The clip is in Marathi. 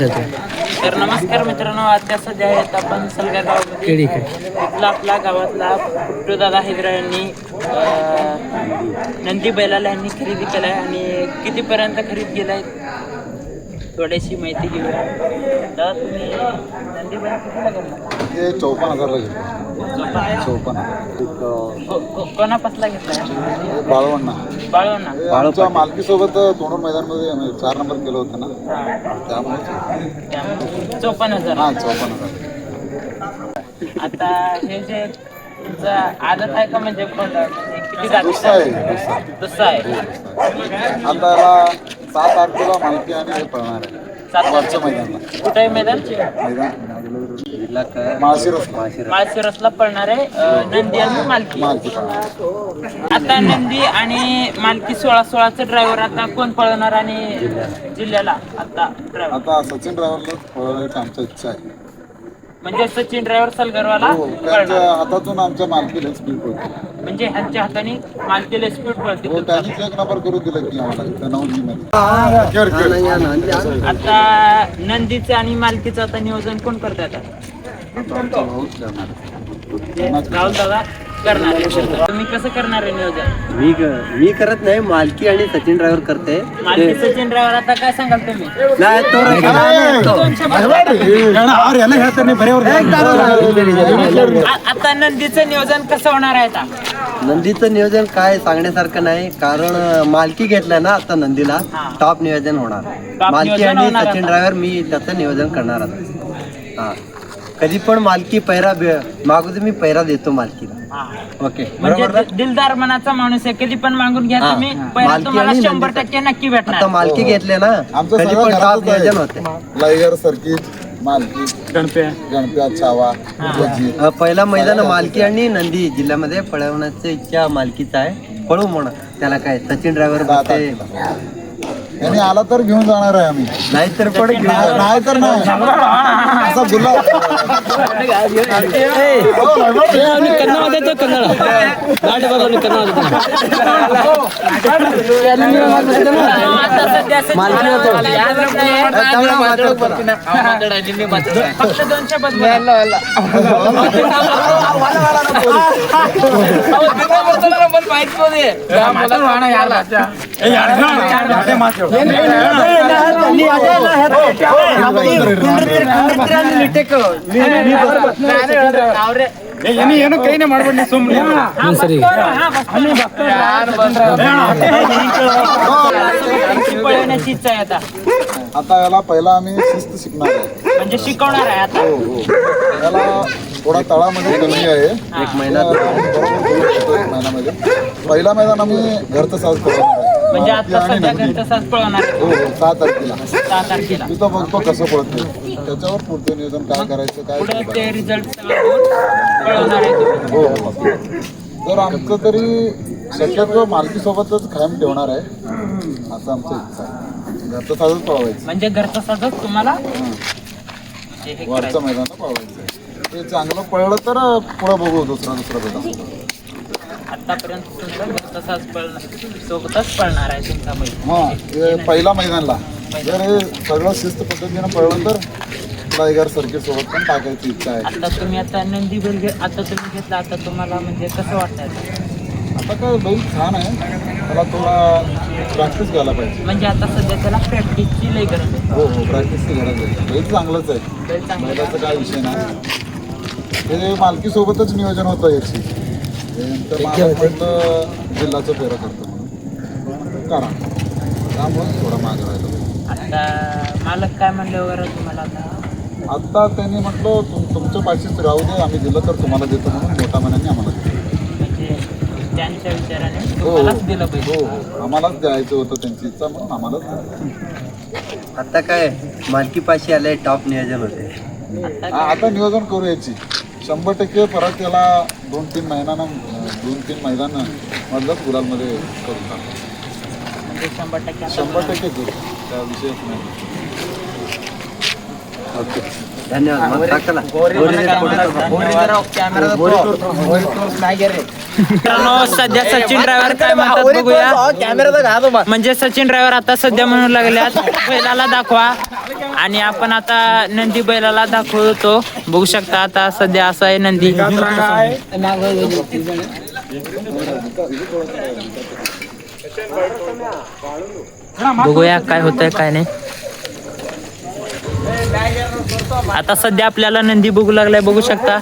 तर नमस्कार मित्रांनो, आता सध्या आहेत आपण सलगर गावामध्ये. इथला आपला गावातला दादा हैदरा यांनी नंदी बैलाला यांनी खरेदी केला आहे आणि कितीपर्यंत खरेदी केला आहे थोडीशी माहिती घेऊया. तर तुम्ही नंदी बैल कितीला घेतला? हे 54,000 घेतला. 54,000 कोणापासला घेतला? बाळवण्णा आमच्या मालकीसोबत तोंडूर मैदानमध्ये 4 नंबर केलं होतं ना, त्यामुळे 54,000. हां 54,000. आता हे जे तुमचा आदत आहे का म्हणजे किती दुसरा आहे. दुसरा आहे. आता याला 7-8 किलो मालकी आणि हे पळणार आहे वरच्या मैदानला. कुठे मैदान? माळशिरसला पळणार आहे नंदी आणि मालकी. आता नंदी आणि मालकी 16-16चा ड्रायव्हर आता कोण पळवणार आणि जिल्ह्याला आता ड्रायव्हर? आता सचिन ड्रायव्हरला पळवायची आमची इच्छा आहे. म्हणजे सचिन ड्रायव्हर सलगरवाला त्यांच्या हातातून आमच्या मालकीला स्पीड होती. म्हणजे ह्यांच्या हाताने मालकीला स्पीड पळते. त्यांनी 1 नंबर करून दिलं की आम्हाला नवनीमध्ये. आता नंदीचं आणि मालकीचं आता नियोजन कोण करत आता? राहुल दादा करणार आहे. तुम्ही कसं करणार आहे नियोजन? मी करत नाही, मालकी आणि सचिन ड्रायव्हर करते. मालकी सचिन ड्रायव्हर आता काय सांगाल तुम्ही? आता नंदीचं नियोजन कसं होणार आहे? आता नंदीचं नियोजन काय सांगण्यासारखं नाही, कारण मालकी घेतलाय ना आता नंदीला. टॉप नियोजन होणार. मालकी आणि सचिन ड्रायव्हर मी त्याचं नियोजन करणार आता. हा, कधी पण मालकी पैरा मागू मी पैरा देतो मालकीला. ओके, म्हणजे दिलदार मनाचा माणूस आहे, कधी पण मागून घ्या तुम्ही. पहिला तुम्हाला 100% नक्की भेटणार. आता मालकी घेतले ना, कधी पण टॉप नियोजन होते. लायगर सर्किट मालकी गणप्या छावा. पहिला मैदान मालकी आणि नंदी जिल्ह्यामध्ये पळवण्याची इच्छा मालकीचा आहे. पळू म्हणून त्याला काय सचिन ड्रायव्हर यांनी आला तर घेऊन जाणार आहे आम्ही, नाहीतर पण नाही तर नाही असा गुलाब. फक्त 200 ಏನು ಕೈನೇ ಮಾಡ್ಬಿಡಿ ಸುಮ್ಮನೆ. पळवण्याची इच्छा आहे आता. आता याला पहिला आम्ही शिस्त शिकणार आहे. म्हणजे शिकवणार आहे आता. याला थोडा तळामध्ये कमी आहे. 1 महिना 1 महिन्यामध्ये पहिला मैदान आम्ही घरचं साज करणार आहे. म्हणजे आता सध्या घरचं साज पळवणार आहे. हो 6 तारखेला. 6 तारखेला तिथं बघतो कसं पळतं, त्याच्यावर पुढचं नियोजन काय करायचं काय पुढे ते रिझल्ट पळवणार आहे तुम्ही. हो, जर आमचं तरी शक्यतो मालकीसोबतच कायम ठेवणार आहे असं आमचं इच्छा आहे. घरचं साजच पळवायचं. म्हणजे घरचा साजच तुम्हाला म्हणजे हे वरचं करायचं. मैदान पळवायचं. ते चांगलं पळलं तर पुढं बघू दुसरं मैदान. आतापर्यंत तुमचा घरचा साज सोबतच पळणार आहे तुमचा बैल. हां, हे पहिला मैदानला जर हे सगळं शिस्त पद्धतीनं पळलं तर लायगर सर्किट सोबत पण टाकायची इच्छा आहे. आता तुम्ही आता नंदी बैल आता तुम्ही घेतला, आता तुम्हाला म्हणजे कसं वाटतं? आता काय बैल छान आहे, त्याला थोडा प्रॅक्टिस घ्यायला पाहिजे. म्हणजे आता सध्या त्याला प्रॅक्टिसची लई गरज आहे. हो हो, प्रॅक्टिसची गरज आहे. बैल चांगलंच आहे, बैल चांगला बैलाचा काय विषय नाही. हे मालकीसोबतच नियोजन होतं याची. नंतर म्हटलं जिल्ह्याचं फेरं करतो म्हणून करा, त्यामुळे थोडा मागे राहिला. आता मालक काय म्हणल्यावर तुम्हाला आता त्यांनी म्हटलं तुमच्या पाशीच राहू दे, आम्ही दिलं तर तुम्हाला देतो म्हणून मोठ्या मनाने आम्हाला दिलं. म्हणजे त्यांच्या विचाराने हो तुम्हालाच दिलं पाहिजे. हो, आम्हालाच द्यायचं होतं त्यांची इच्छा म्हणून आम्हालाच दिलं. आता काय मालकी पाशी आले, टॉप नियोजन होते. आता नियोजन करू याची 100% परत त्याला 2-3 मैदान मधलंच गुलालमध्ये करून टाकू. म्हणजे 100% 100% करू, त्या विषयच नाही. ओके, धन्यवाद. मित्रांनो, सध्या सचिन ड्रायव्हर काय म्हणतात बघूया. म्हणजे सचिन ड्रायव्हर आता सध्या म्हणू लागल्यात बैलाला दाखवा आणि आपण आता नंदी बैलाला दाखवतो. बघू शकता आता सध्या असा आहे नंदी. बघूया काय होतंय काय नाही. आता सध्या आपल्याला नंदी बघू लागलाय, बघू शकता.